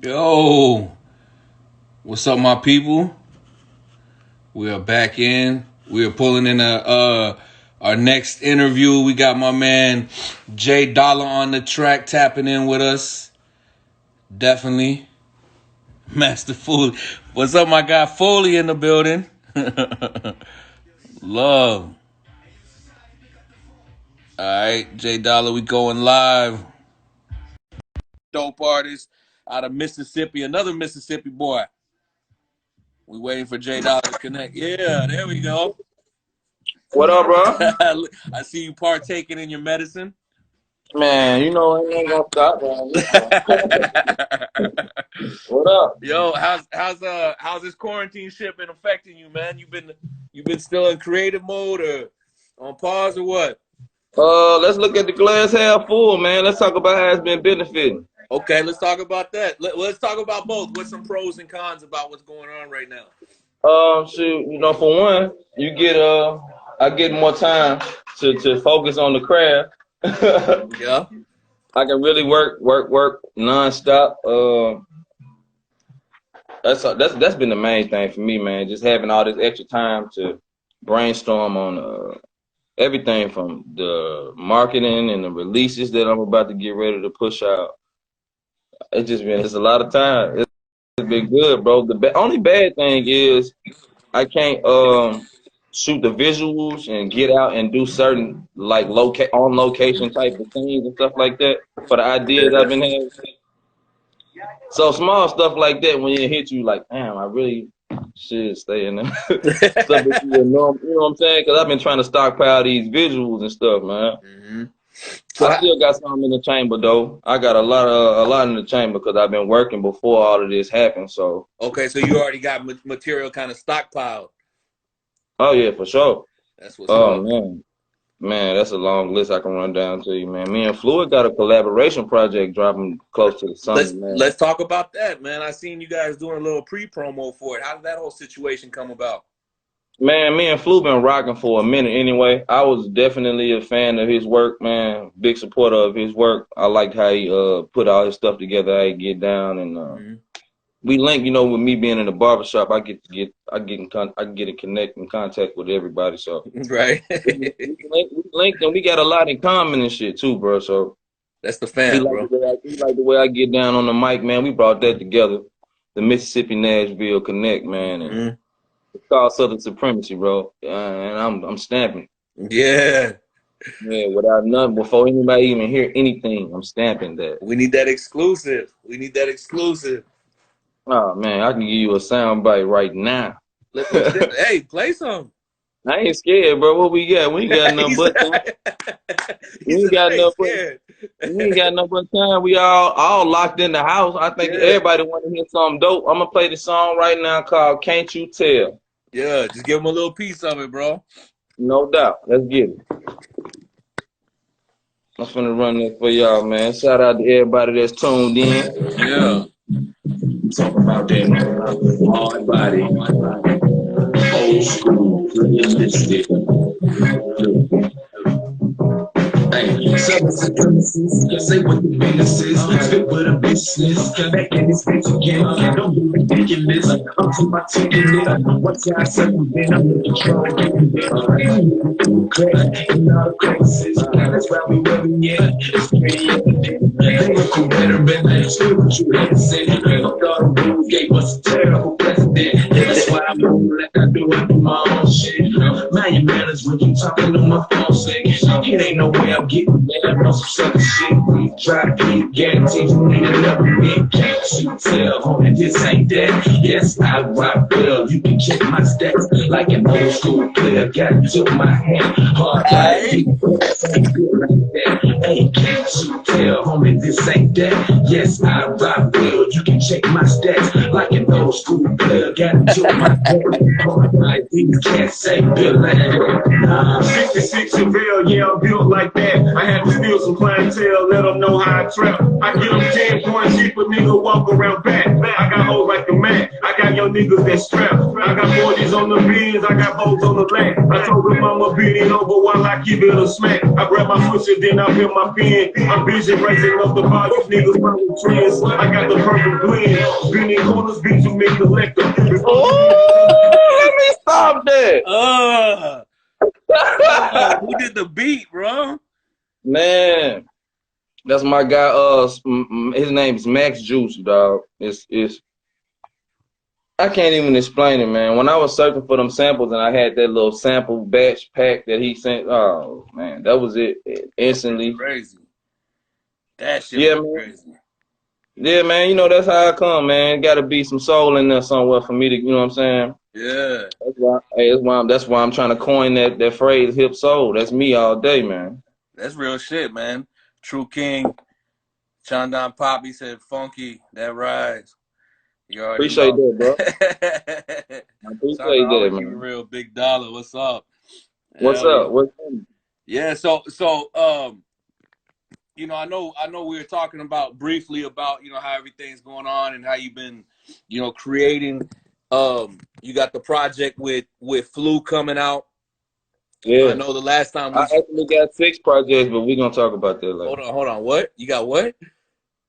Yo, what's up, my people? We are back in. We are pulling in our next interview. We got my man J-Dolla on the track tapping in with us. Definitely. Master Foley. What's up, my guy Foley in the building? Love. All right, J-Dolla, we going live. Dope artist out of Mississippi, another Mississippi boy. We waiting for J-Dolla to connect. Yeah, there we go. What up, bro? I see you partaking in your medicine. Man, you know I ain't gonna stop, man. What up? Yo, how's this quarantine shit been affecting you, man? You been still in creative mode or on pause or what? Let's look at the glass half full, man. Let's talk about how it's been benefiting. Okay, let's talk about that. Let's talk about both. What's some pros and cons about what's going on right now? Shoot, you know, for one, you get I get more time to focus on the craft. Yeah. I can really work nonstop. That's been the main thing for me, man. Just having all this extra time to brainstorm on everything from the marketing and the releases that I'm about to get ready to push out. It's a lot of time. It's been good, bro. The only bad thing is I can't shoot the visuals and get out and do certain like on location type of things and stuff like that for the ideas I've been having. So small stuff like that when it hits you, like, damn, I really should stay in there. Stuff that you know what I'm saying? Because I've been trying to stockpile these visuals and stuff, man. Mm-hmm. I still got some in the chamber though. I got a lot in the chamber because I've been working before all of this happened. So okay, so you already got material kind of stockpiled. Oh yeah, for sure. That's what's up. Man, that's a long list I can run down to you, man. Me and Fluid got a collaboration project dropping close to the summer, man. Let's talk about that, man. I seen you guys doing a little pre-promo for it. How did that whole situation come about? Man, me and Flu been rocking for a minute anyway. I was definitely a fan of his work, man. Big supporter of his work. I liked how he put all his stuff together, how he get down, and we link. You know, with me being in the barbershop, I can get in contact with everybody. So right, we linked, and we got a lot in common and shit too, bro. So that's the fan, bro. He like the way I get down on the mic, man. We brought that together, the Mississippi Nashville Connect, man. And it's called Southern Supremacy, bro. And I'm stamping. Yeah. Yeah, without none, before anybody even hear anything, I'm stamping that. We need that exclusive. Oh man, I can give you a sound bite right now. Hey, play some. I ain't scared, bro. What we got? We ain't got nothing but time. We ain't got nothing but time. We all locked in the house. I think everybody want to hear something dope. I'm gonna play the song right now called "Can't You Tell." Yeah, just give them a little piece of it, bro. No doubt. Let's get it. I'm finna run this for y'all, man. Shout out to everybody that's tuned in. Yeah. Talk about that hard body, old school, realistic. Hey, Southern supremacists, say what the business is, spit with a business, back in this bitch again, don't be ridiculous, I'm to my ticket, once I circumvent, I'm looking try to get in there, crack in all the crevices, that's why we living, yeah, it's pretty evident, they look cool better, but let's do what you had to say, I thought the rules gave us a terrible precedent, yeah, that's why I move like I do my own shit, mind your manners when you talking on my phone, say, it ain't no way I'm getting mad on some sucker shit. We try to keep guarantees, you ain't never been. Can't you tell, homie, this ain't that? Yes, I rock well. You can check my stats like an old school player. Got it to my hand, hard like people. Hey, can't you tell, homie, this ain't that? Yes, I rock well. You can check my stats like an old school player. Got it to my hand, hard like these cats say, Bill like 66 and real, yeah, I'm built like that. I had to steal some clientele, let them know how I trap. I get them 10 points cheap, a nigga walk around back. I got hoes like the man. I got young niggas that strap. I got 40s on the beans, I got bows on the land. I told them I'ma beat it over while I give it a smack. I grab my switcher, then I fill my pen. I'm busy raising up the bar, these niggas following trends. I got the perfect blend. Bending corners, Benjamin collector. Oh, let me stop that. Who did the beat, bro? Man, that's my guy. His name is Max Juice, dog. It's I can't even explain it, man. When I was searching for them samples and I had that little sample batch pack that he sent, oh man, that was it. Instantly. Crazy. That shit Yeah, was man. crazy. Yeah, man. You know that's how I come, man. Got to be some soul in there somewhere for me to, you know what I'm saying? Yeah. That's why I'm trying to coin that phrase, hip soul. That's me all day, man. That's real shit, man. True King, Chandon Poppy said, "Funky, that rise." You already Appreciate know. that, bro. I Shout out, appreciate always that, keep it man. real. Big Dollar, what's up? What's Hell up? yeah. What's up? Yeah, you know, I know we were talking about briefly about, you know, how everything's going on and how you've been, you know, creating. You got the project with Flu coming out. I Yeah. know the last time I we actually got 6 projects, but we're gonna talk about that later. hold on. What? You got what?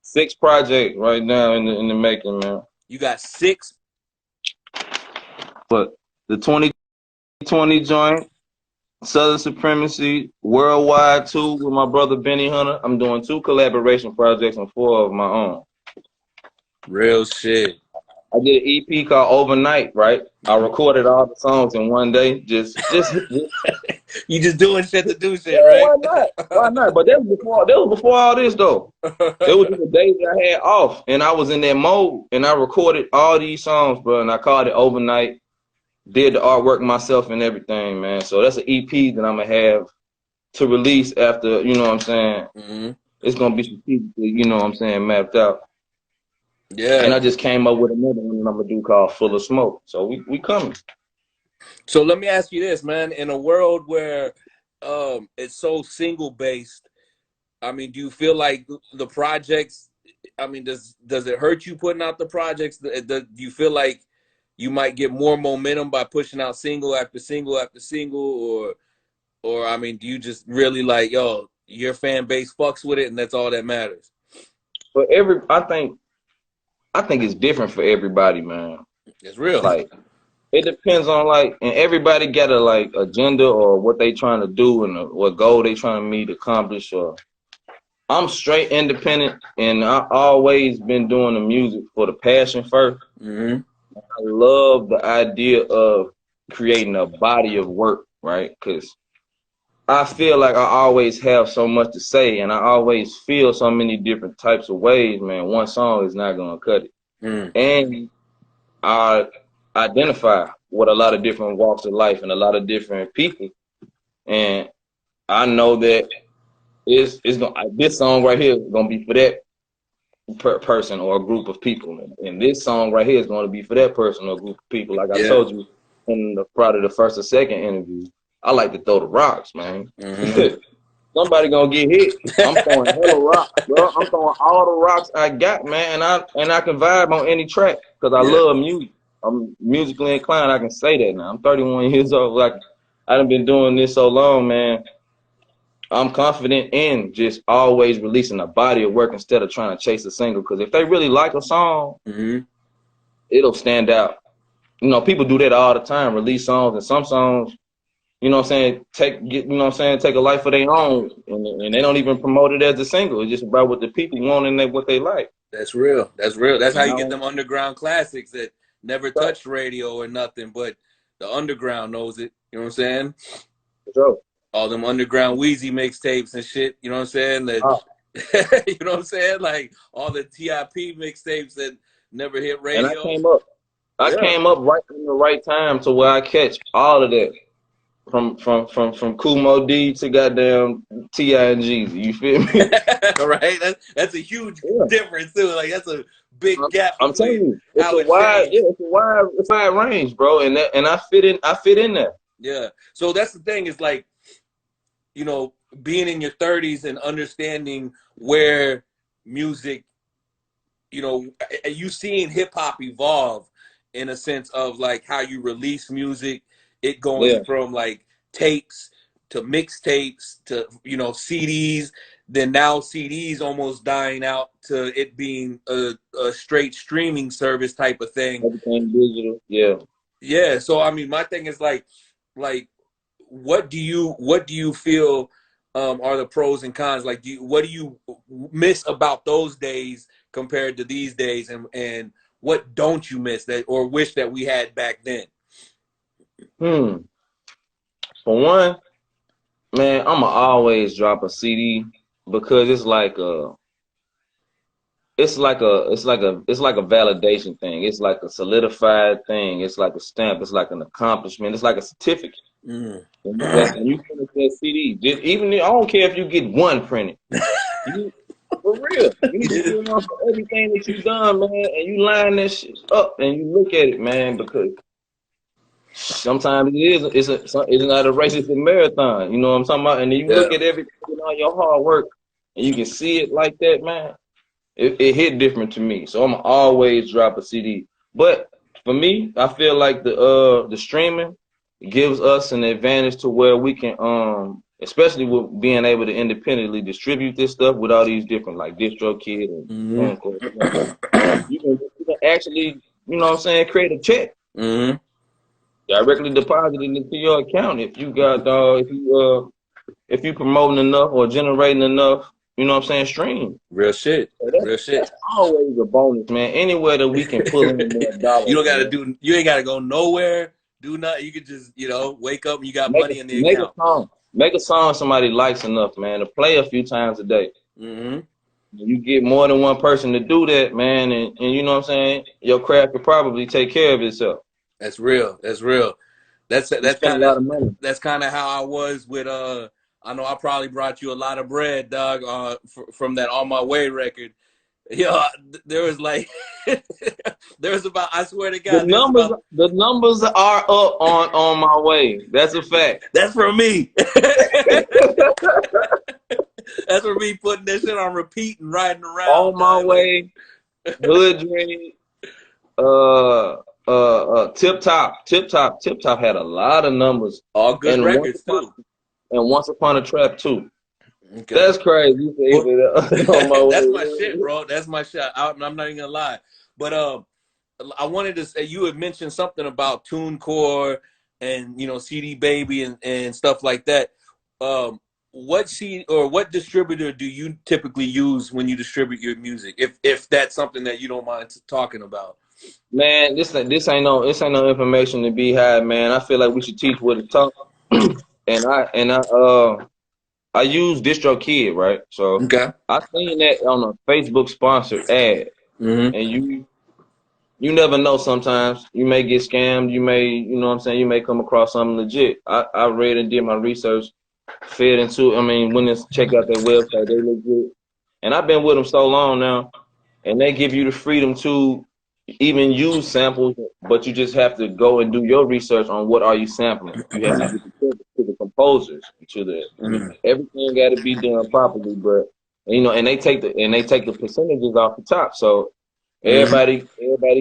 6 projects right now in the making, man. You got 6. But the 2020 joint, Southern Supremacy, Worldwide 2 with my brother Benny Hunter. I'm doing 2 collaboration projects and 4 of my own. Real shit. I did an EP called Overnight, right? I recorded all the songs in one day. Just You just doing shit to do shit, yeah, right? why not? Why not? But that was before all this though. It was just the days that I had off, and I was in that mode, and I recorded all these songs, bro. And I called it Overnight. Did the artwork myself and everything, man. So that's an EP that I'm gonna have to release after, you know what I'm saying. Mm-hmm. It's gonna be strategically, you know what I'm saying, mapped out. Yeah. And I just came up with another one that I'm gonna do called Full of Smoke. So we coming. So let me ask you this, man. In a world where it's so single based, I mean, do you feel like the projects, I mean, does it hurt you putting out the projects? Do you feel like you might get more momentum by pushing out single after single after single, or I mean, do you just really like, yo, your fan base fucks with it and that's all that matters? But I think it's different for everybody, man. It's real. Like it depends on like, and everybody got a like agenda or what they trying to do and what goal they trying to meet, accomplish. Or I'm straight independent, and I always been doing the music for the passion first. Mm-hmm. I love the idea of creating a body of work, right? Because I feel like I always have so much to say, and I always feel so many different types of ways, man. One song is not gonna cut it. Mm. And I identify with a lot of different walks of life and a lot of different people, and I know that this song right here is gonna be for that person or a group of people, and this song right here is gonna be for that person or group of people. Like I told you in probably the first or second interview, I like to throw the rocks, man. Mm-hmm. Somebody gonna get hit. I'm throwing hella rocks, bro. I'm throwing all the rocks I got, man, and I can vibe on any track because I love music. I'm musically inclined. I can say that now. I'm 31 years old. Like I done been doing this so long, man. I'm confident in just always releasing a body of work instead of trying to chase a single. Because if they really like a song, it'll stand out. You know, people do that all the time. Release songs, and some songs, you know what I'm saying, take a life of their own, and they don't even promote it as a single. It's just about what the people want and what they like. That's real. That's real. That's how you know? get them underground classics that never touched radio or nothing, but the underground knows it. You know what I'm saying? So, all them underground Wheezy mixtapes and shit. You know what I'm saying? That, you know what I'm saying? Like all the TIP mixtapes that never hit radio. And I came up right in the right time to where I catch all of that. From Kumo D to goddamn T.I. and Jeezy. You feel me? Right? That's a huge difference too. Like that's a big gap. I'm telling you, it's a wide range, bro. And I fit in there. Yeah. So that's the thing, is like, you know, being in your 30s and understanding where music, you know, you seeing hip hop evolve in a sense of like how you release music, it Yeah. going from like tapes to mixtapes to CDs, then now CDs almost dying out to it being a straight streaming service type of thing. Everything digital. Yeah. Yeah, so I mean, my thing is like, what do you feel are the pros and cons? Like, what do you miss about those days compared to these days, and what don't you miss that or wish that we had back then? For one, man, I'ma always drop a CD because it's like a validation thing. It's like a solidified thing. It's like a stamp. It's like an accomplishment. It's like a certificate. Mm. When you finish that CD, even I don't care if you get one printed. For real, you need to get on for everything that you've done, man, and you line that shit up and you look at it, man, because sometimes it's not a race, it's a marathon. You know what I'm talking about? And then you look at everything, all your hard work, and you can see it like that, man. It hit different to me, so I'm always drop a CD. But for me, I feel like the streaming gives us an advantage to where we can especially with being able to independently distribute this stuff with all these different like DistroKid and you can actually, you know what I'm saying, create a check. Directly deposit it into your account if you got if you promoting enough or generating enough, you know what I'm saying, stream. Real shit. So Real shit. That's always a bonus, man. Anywhere that we can pull in more dollars. You ain't gotta go nowhere, do nothing. You could just, wake up and you got money in the account. Make a song somebody likes enough, man, to play a few times a day. You get more than one person to do that, man, and you know what I'm saying, your craft could probably take care of itself. That's real. That's real. That's kind of how I was with I know I probably brought you a lot of bread, dog, from that On My Way record. Yeah, there was like there was about, I swear to God, the numbers are up on My Way. That's a fact. That's for me. That's for me putting that shit on repeat and riding around. On My Way, Hood Dream, Tip Top had a lot of numbers. All good records too. And Once Upon a Trap too. Okay. That's crazy. That's my shit, bro. That's my shit. I'm not even gonna lie. But I wanted to say, you had mentioned something about TuneCore and CD Baby and stuff like that. What distributor do you typically use when you distribute your music? If that's something that you don't mind talking about. Man, this ain't no information to be had, man. I feel like we should teach what it's taught. I use DistroKid, right? So I seen that on a Facebook sponsored ad, and you never know. Sometimes you may get scammed. You may, you know what I'm saying, you may come across something legit. I read and did my research, fed into. I mean, when it's check out their website, they legit. And I've been with them so long now, and they give you the freedom to even use samples, but you just have to go and do your research on what are you sampling. You have to get to the composers, everything got to be done properly. But and they take the percentages off the top, so everybody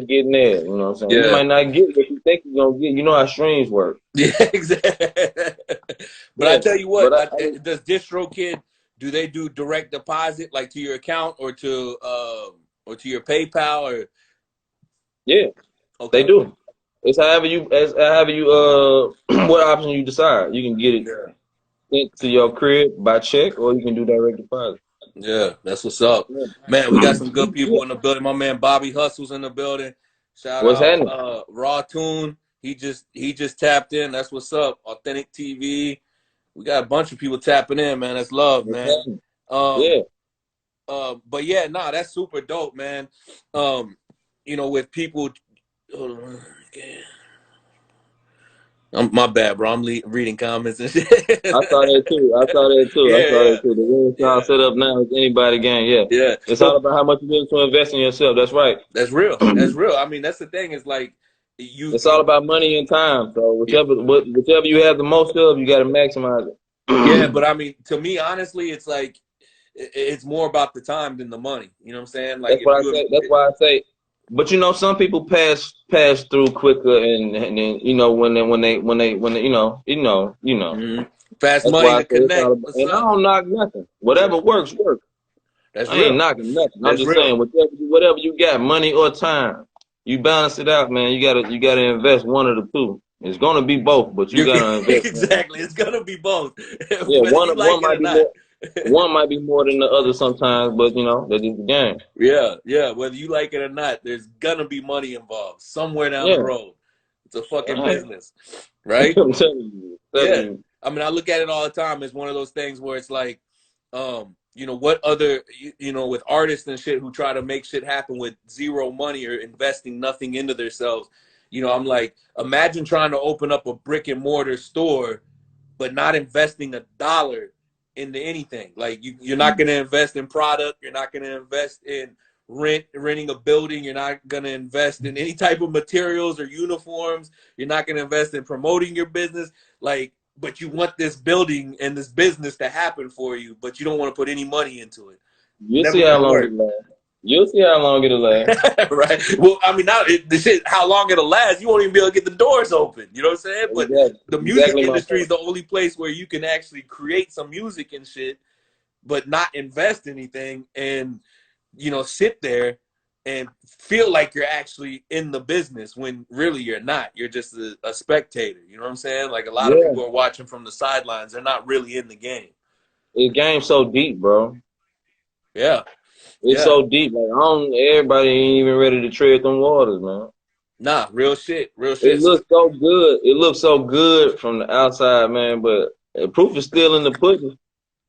getting there. You know what I'm saying? You might not get what you think you're gonna get. You know how streams work. Yeah, exactly. But I tell you what, does DistroKid, do they do direct deposit like to your account or to your PayPal or? Yeah, they do. It's however you what option you decide. You can get it sent to your crib by check, or you can do direct deposit. Yeah, that's what's up, man. We got some good people in the building. My man Bobby Hustle's in the building. Shout out Raw Tune. He just tapped in. That's what's up. Authentic TV. We got a bunch of people tapping in, man. That's love, man. But yeah, that's super dope, man. With people, my bad, bro. I'm reading comments and shit. I saw that too. Yeah. The way it's all set up now is anybody game. Yeah. It's all about how much you're willing to invest in yourself. That's right. That's real. That's real. I mean, that's the thing. It's like it's all about money and time. So whichever you have the most of, you got to maximize it. Yeah, but I mean, to me, honestly, it's like it's more about the time than the money. You know what I'm saying? Like that's why I say But you know, some people pass through quicker, and then you know when they you know. Mm-hmm. Fast That's money why I to say it's all connect. about, What's and I up? don't knock nothing. Yeah, Whatever works, works. that's I ain't real. knocking nothing. I'm That's just real. saying whatever you got, money or time, you balance it out, man. You gotta invest one of the two. It's gonna be both, but you You're gotta invest one of the exactly. It's gonna be both, Yeah, whether you like one it might or be not. more one might be more than the other sometimes, but you know, that's just the game. Yeah, yeah. Whether you like it or not, there's gonna be money involved somewhere down the Yeah. road. It's a fucking All right. business, right? I'm telling you. Telling Yeah. you. I mean, I look at it all the time. It's one of those things where it's like, what other, with artists and shit who try to make shit happen with zero money or investing nothing into themselves. I'm like, imagine trying to open up a brick and mortar store, but not investing a dollar into anything. Like you're not going to invest in product. You're not going to invest in renting a building. You're not going to invest in any type of materials or uniforms. You're not going to invest in promoting your business. Like, but you want this building and this business to happen for you, but you don't want to put any money into it. You'll see Never how gonna long work. it lasts. You'll see how long it'll last. Right. Well, I mean, now the shit, how long it'll last, you won't even be able to get the doors open. You know what I'm saying? But Exactly. the music Exactly my industry point. is the only place where you can actually create some music and shit, but not invest anything and, sit there and feel like you're actually in the business when really you're not. You're just a spectator. You know what I'm saying? Like a lot of Yeah. people are watching from the sidelines. They're not really in the game. The game's so deep, bro. Yeah. It's Yeah. so deep. Like everybody ain't even ready to tread them waters, man. Nah, real shit. Real It shit. looks so good. It looks so good from the outside, man, but the proof is still in the pudding.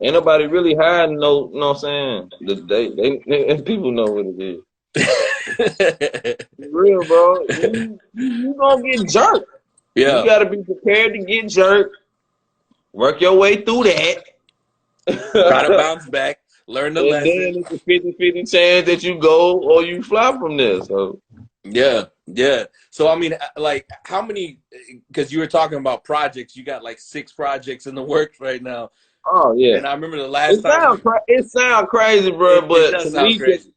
Ain't nobody really hiding no, you know what I'm saying? They people know what it is. For real, bro. You gonna get jerked. You Yeah. gotta be prepared to get jerked. Work your way through that. Try to bounce back, learn the And lesson. then it's a 50-50 chance that you go or you fly from there. So Yeah, yeah. So I mean, like, how many? Because you were talking about projects, you got like 6 projects in the works right now, oh yeah. and I remember the last time It sound crazy, bro, it but does to sound me, crazy.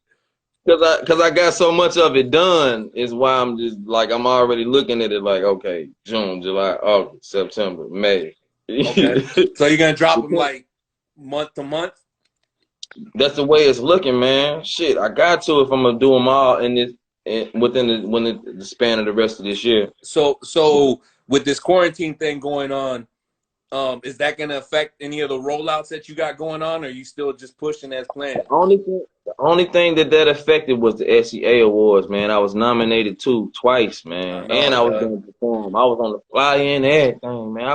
cause I got so much of it done is why I'm just like I'm already looking at it like okay, June, July, August, September, May. Okay, so you're gonna drop them like month to month. That's the way it's looking, man. Shit, I got to if I'm gonna do them all within the span of the rest of this year. So with this quarantine thing going on, is that gonna affect any of the rollouts that you got going on, or are you still just pushing as planned? The only thing that affected was the SEA awards, man. I was nominated twice, I man, and know, I was dog. gonna perform. I was on the flyer and everything, man.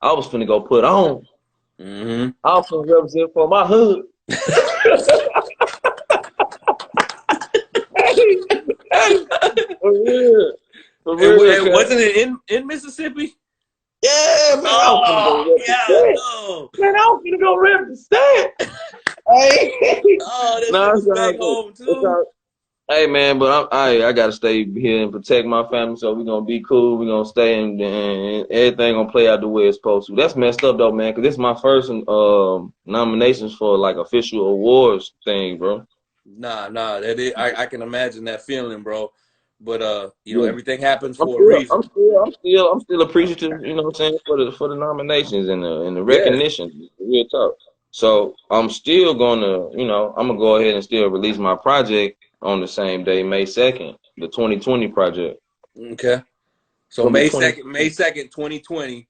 I was finna go put on. Mm-hmm. I was finna represent for my hood. Hey, for real, for real, And cuz. wasn't it in Mississippi? Yeah, man. I was finna go Oh, yeah, represent. no. Man, I was finna go represent. Hey, Oh, that shit no, was it's all back good. home It's too. all Hey man, but I gotta stay here and protect my family. So we're gonna be cool. We're gonna stay and everything gonna play out the way it's supposed to. That's messed up though, man. Cause this is my first nominations for like official awards thing, bro. Nah, that is, I can imagine that feeling, bro. But Yeah, everything happens for a reason. I'm still appreciative. You know what I'm saying for the nominations and the Yeah. recognition. Real talk. So I'm still gonna, I'm gonna go ahead and still release my project on the same day, May 2nd, the 2020 project. Okay. So Gonna be May 2nd, 2020,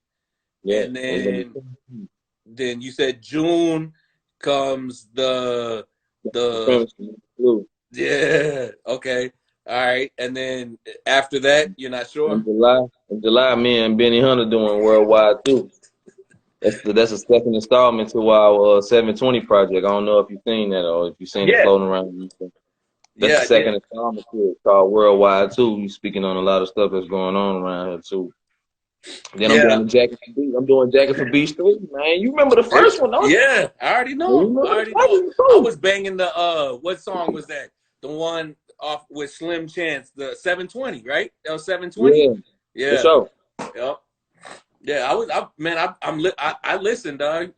Yeah, and it's gonna be then you said June comes the supremacy blue. yeah, okay. All right. And then after that, you're not sure? In July, me and Benny Hunter doing worldwide too. That's a second installment to our 720 project. I don't know if you've seen that or if you've seen it Yeah. floating around. That's Yeah, the I second did. installment to it called Worldwide too. You speaking on a lot of stuff that's going on around here too. Then I'm doing Yeah. the Jacket for Beach. I'm doing Jacket for Beach 3, man. You remember the first one, don't you? Yeah, I already You know. I remember the already first know. one I too? was banging the what song was that? The one off with Slim Chance, the 720, right? That was 720? Yeah, for Yeah. sure. Yep. Yeah, I listen, dog.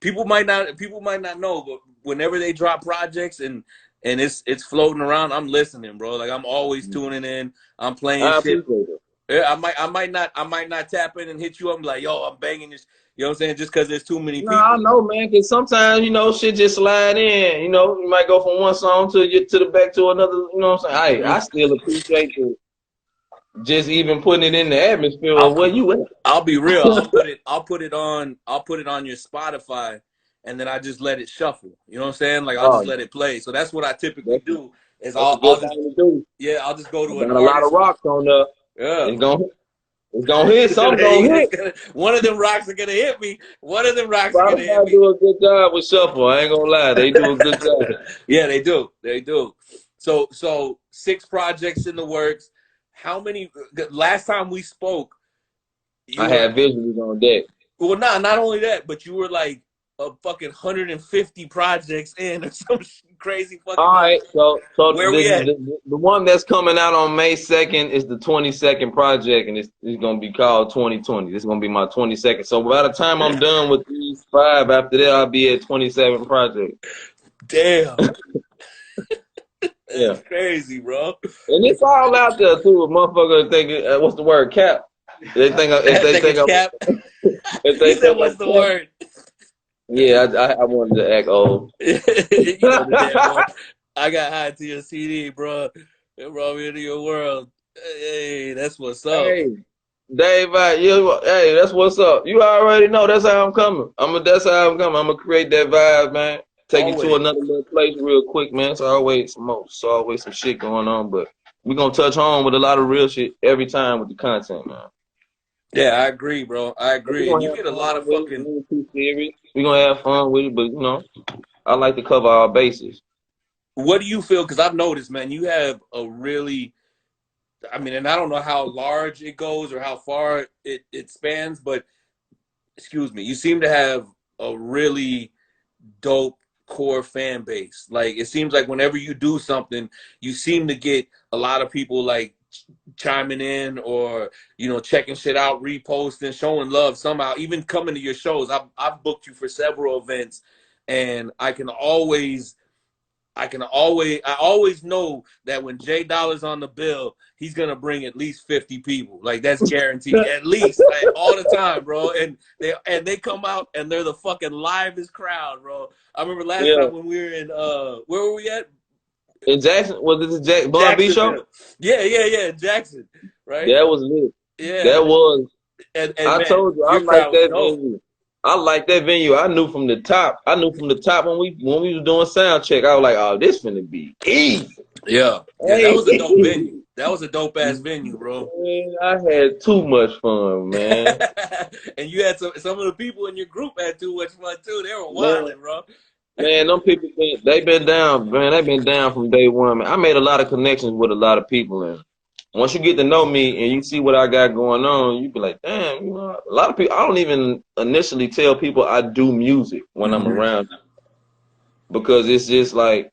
People might not know, but whenever they drop projects and and it's floating around, I'm listening, bro. Like I'm always tuning in. I'm playing I shit. appreciate it. Yeah, I might not tap in and hit you. I'm like, yo, I'm banging this. You know what I'm saying? Just because there's too many No, I people. know, man. Cause sometimes shit just slide in. You might go from one song to the back to another. You know what I'm saying? I still appreciate the just even putting it in the atmosphere of where you at. I'll be real. I'll put it on your Spotify, and then I just let it shuffle. You know what I'm saying? Like I'll just let it play. So that's what I typically do. Is That's a good thing to do. I'll just go to Got an a lot of artist. rocks on there. Yeah. It's gonna hit. Something gonna hit. One of them rocks are gonna hit me. One of them rocks are gonna hit Spotify me. do a good job with shuffle. I ain't gonna lie, they do a good job. Yeah, they do. They do. So 6 projects in the works. How many? Last time we spoke, I had visuals on deck. Well, not only that, but you were like a fucking 150 projects in or some crazy fucking. All right, so where we at? The one that's coming out on May 2nd is the 22nd project, and it's gonna be called 2020. This is gonna be my 22nd. So by the time I'm done with these 5, after that I'll be at 27 projects. Damn. Yeah, crazy, bro. And it's all out there too. A motherfucker think what's the word? Cap. They think if they think cap. If they said what's the word? Yeah, I wanted to act old. I got high to your CD, bro. It brought me into your world. Hey, that's what's up. Hey, Dave, hey, that's what's up. You already know that's how I'm coming. That's how I'm coming. I'm gonna create that vibe, man. Take you to another little place real quick, man. It's always some shit going on, but we're gonna touch home with a lot of real shit every time with the content, man. Yeah, I agree, bro. I agree. And you get a lot of fucking. We're gonna have fun with it, but I like to cover our bases. What do you feel? Because I've noticed, man, you have a really, I mean, and I don't know how large it goes or how far it spans, but excuse me, you seem to have a really dope core fan base. Like it seems like whenever you do something, you seem to get a lot of people like chiming in or checking shit out, reposting, showing love somehow, even coming to your shows. I've booked you for several events, and I always know that when J-Dolla's on the bill, he's gonna bring at least 50 people. Like that's guaranteed, at least, like, all the time, bro. And they come out and they're the fucking livest crowd, bro. I remember last time when we were in where were we at? In Jackson, was it the Bun B show? Yeah, Jackson, right? That was lit. Yeah, that was. And I man, told you, I like that venue. I like that venue. I knew from the top. When we was doing sound check. I was like, "Oh, this finna be easy." Yeah, that was a dope venue. That was a dope ass venue, bro. Man, I had too much fun, man. And you had some of the people in your group had too much fun too. They were wilding, bro. Man, them people, they been down, man. They been down from day one, man. I made a lot of connections with a lot of people, and once you get to know me and you see what I got going on, you be like, damn, a lot of people. I don't even initially tell people I do music when I'm around them, because it's just like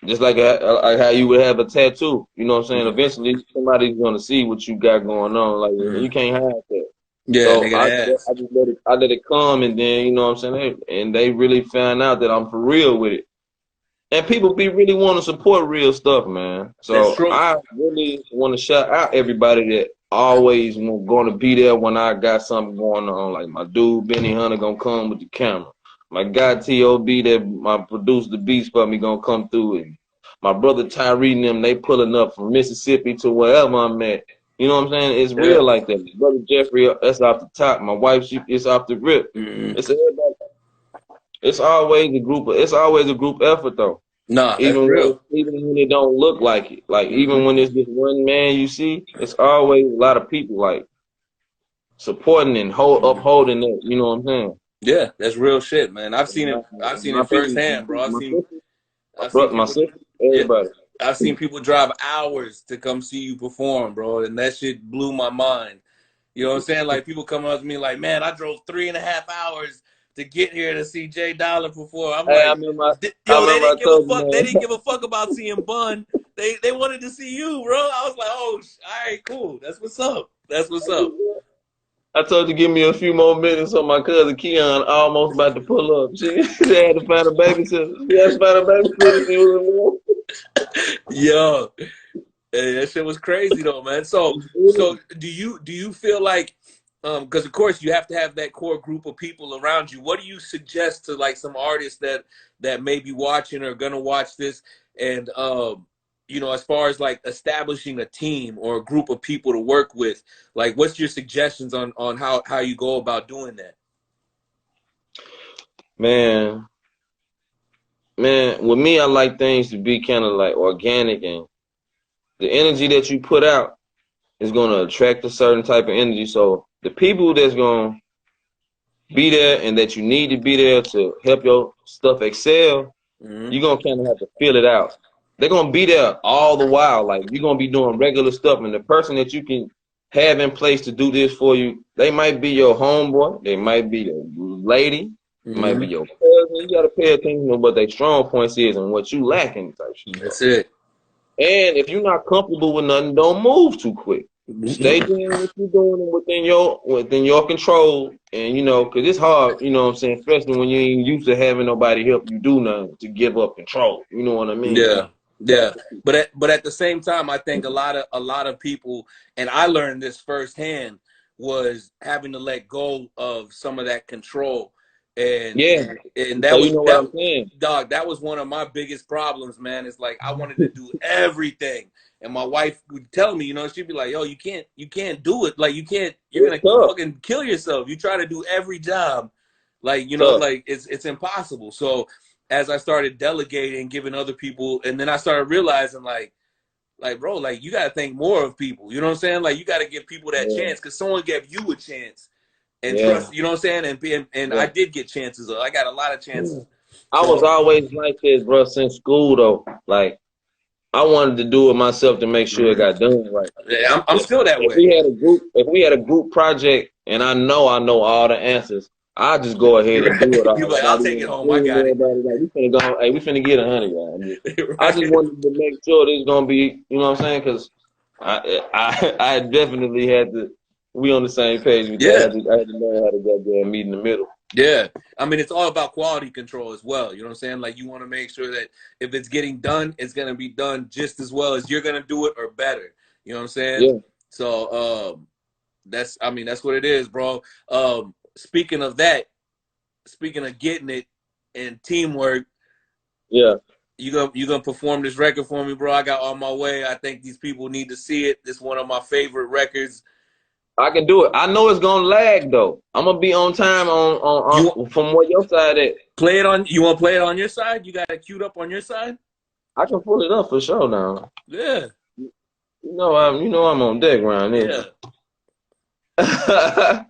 how you would have a tattoo. You know what I'm saying? Eventually, somebody's gonna see what you got going on. Like you can't hide that. Yeah, so I just let it come, and then you know what I'm saying, and they really found out that I'm for real with it. And people really want to support real stuff, man. So I really want to shout out everybody that always going to be there when I got something going on. Like my dude Benny Hunter gonna come with the camera. My guy T.O.B. that my producer the beats for me gonna come through, and my brother Tyree and them, they pulling up from Mississippi to wherever I'm at. You know what I'm saying? It's real like that. My brother Jeffrey, that's off the top. My wife, it's off the rip. It's everybody. It's always a group effort though. Nah, even when it don't look like it. Like even when it's just one man you see, it's always a lot of people like supporting and upholding it. You know what I'm saying? Yeah, that's real shit, man. I've seen it firsthand, bro. My sister, everybody. I've seen people drive hours to come see you perform, bro, and that shit blew my mind. You know what I'm saying? Like people come up to me like, man, I drove 3.5 hours to get here to see J-Dolla perform. I'm like, they didn't give a fuck. They didn't give a fuck about seeing Bun. They wanted to see you, bro. I was like, oh, all right, cool. That's what's up. That's what's up. I told you give me a few more minutes, so my cousin Keon almost about to pull up. She had to find a babysitter. She had to find a babysitter. She was Yo, hey, that shit was crazy though, man. So alone. do you feel like because of course you have to have that core group of people around you. What do you suggest to like some artists that may be watching or gonna watch this and you know, as far as like establishing a team or a group of people to work with, like what's your suggestions on how you go about doing that? Man, with me, I like things to be kind of like organic, and the energy that you put out is going to attract a certain type of energy. So the people that's going to be there and that you need to be there to help your stuff excel, you're going to kind of have to feel it out. They're going to be there all the while. Like, you're going to be doing regular stuff, and the person that you can have in place to do this for you, they might be your homeboy, they might be your lady, it might be your cousin. You got to pay attention to what their strong points is and what you lacking type shit. That's it. And if you're not comfortable with nothing, don't move too quick. Stay doing what you're doing within your control, and you know, cause it's hard, you know what I'm saying, especially when you ain't used to having nobody help you do nothing, to give up control. You know what I mean? Yeah. Yeah. But at the same time, I think a lot of people, and I learned this firsthand, was having to let go of some of that control. And Yeah. and So that was you know what that I'm saying? dog, that was one of my biggest problems, man. It's like I wanted to do everything. And my wife would tell me, you know, she'd be like, yo, you can't do it. Like you're gonna fucking kill yourself. You try to do every job. Like, you know, like it's impossible. So as I started delegating, giving other people, and then I started realizing like bro, like you gotta think more of people. You know what I'm saying? Like you gotta give people that chance because someone gave you a chance and trust. You know what I'm saying? And I did get chances. I got a lot of chances. I was always like this, bro, since school though. Like, I wanted to do it myself to make sure it got done right. Yeah, I'm still that way. If we had a group project and I know all the answers, I just go ahead and do it all. You're like, I'll take it home. I got it. Like, we finna get 100, right? I just wanted to make sure this gonna be, you know what I'm saying? Because I definitely had to. We on the same page with that. I had to learn how to goddamn meet in the middle. Yeah. I mean, it's all about quality control as well. You know what I'm saying? Like, you want to make sure that if it's getting done, it's going to be done just as well as you're going to do it or better. You know what I'm saying? Yeah. So, that's what it is, bro. Speaking of getting it and teamwork. Yeah. You gonna perform this record for me, bro? I got On My Way. I think these people need to see it. This is one of my favorite records. I can do it. I know it's gonna lag though. I'm gonna be on time from what your side at. Play it on. You want to play it on your side? You got it queued up on your side? I can pull it up for sure now. Yeah. You know I'm on deck around here. Yeah.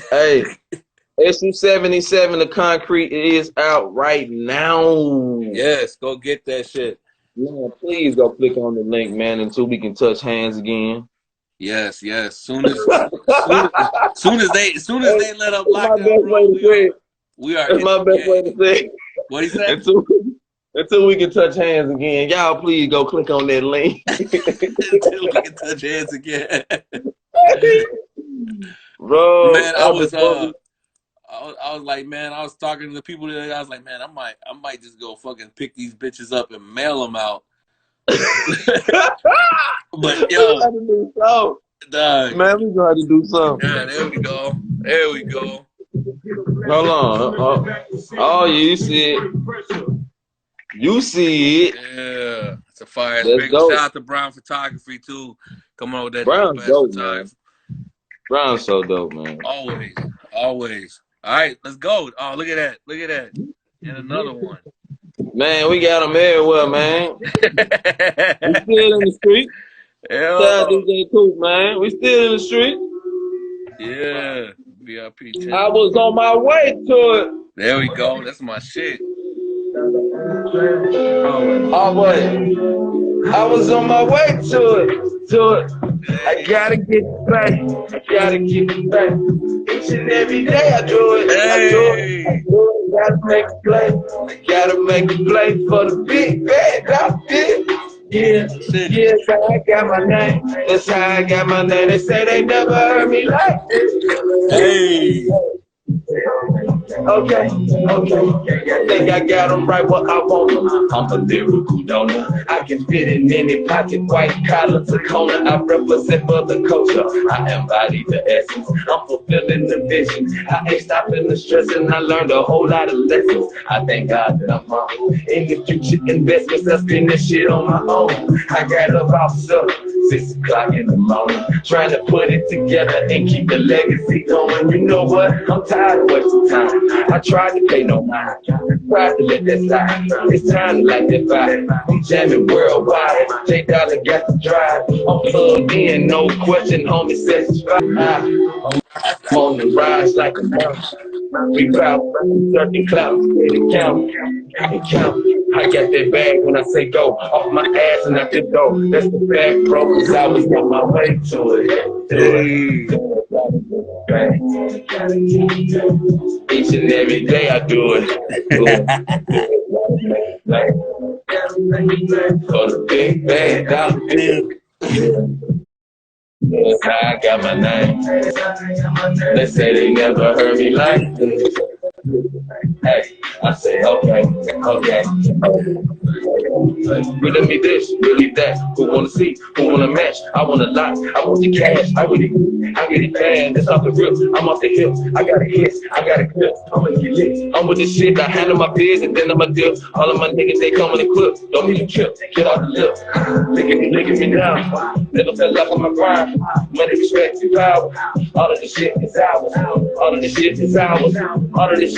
Hey, SU-77, The Concrete is out right now. Yes, go get that shit. Man, please go click on the link, man, until we can touch hands again. Yes. Soon as they let up lockdown, bro, we are. That's my best way to say it. What he said? Until we can touch hands again, y'all please go click on that link. Until we can touch hands again. Bro, man, I was like, man, I was talking to the people today. I was like, man, I might just go fucking pick these bitches up and mail them out. But yo, dog, man, we gonna have to do something. Yeah, there we go. Hold on. Oh, you see it. Yeah, it's a fire. Big shout out to Brown Photography too. Come on with that Brown's dope, photography. Man. Brown's so dope, man. Always. All right, let's go. Oh, look at that. And another one. Man, we got them everywhere, man. We still in the street. Yeah. Shout out to DJ Coop, man. We still in the street. Yeah. VIP 10. I was on my way to it. There we go. That's my shit. Oh, boy. I was on my way to it. I gotta get back. Gotta Each and every day I do it. I gotta make a play. I gotta make a play for the big bad outfit. Yeah, City. yeah, that's how I got my name. That's how I got my name. They say they never heard me like this. Hey. Okay, I think I got them right where I want them. I'm a lyrical donor. I can fit in any pocket, white collar to corner. I represent for the culture. I embody the essence. I'm fulfilling the vision. I ain't stopping the stressing. I learned a whole lot of lessons. I thank God that I'm home. In the future investments, I spend this shit on my own. I got about 6 o'clock in the morning, trying to put it together and keep the legacy going. You know what? I'm tired of wasting time. I tried to pay no mind. Tried to let that slide. It's time to light that fire. I'm jamming worldwide. J-Dolla got the drive. I'm plugged in, no question, homie satisfied. I'm on the rise like a mouse. We bout certain clouds, it count, it count. I got that bag when I say go, off my ass and I just go. That's the fact, bro, cause I was on my way to it. Each and every day I do it. For the big bad dollar. That's how I got my name. They say they never heard me like this. Hey, I say, okay. Really me this, really that. Who wanna see? Who wanna match? I want a lot. I want the cash. I get it bad. It's off the rip. I'm off the hips. I got a hit. I got a clip. I'ma get lit. I'm with the shit. I handle my biz and then I'ma dip. All of my niggas, they come in the clip. Don't need a trip. Get off the lip. Look at me now. Never fell off on my grind. Money, respect, and power. All of the shit is ours. All of the shit is ours. All of the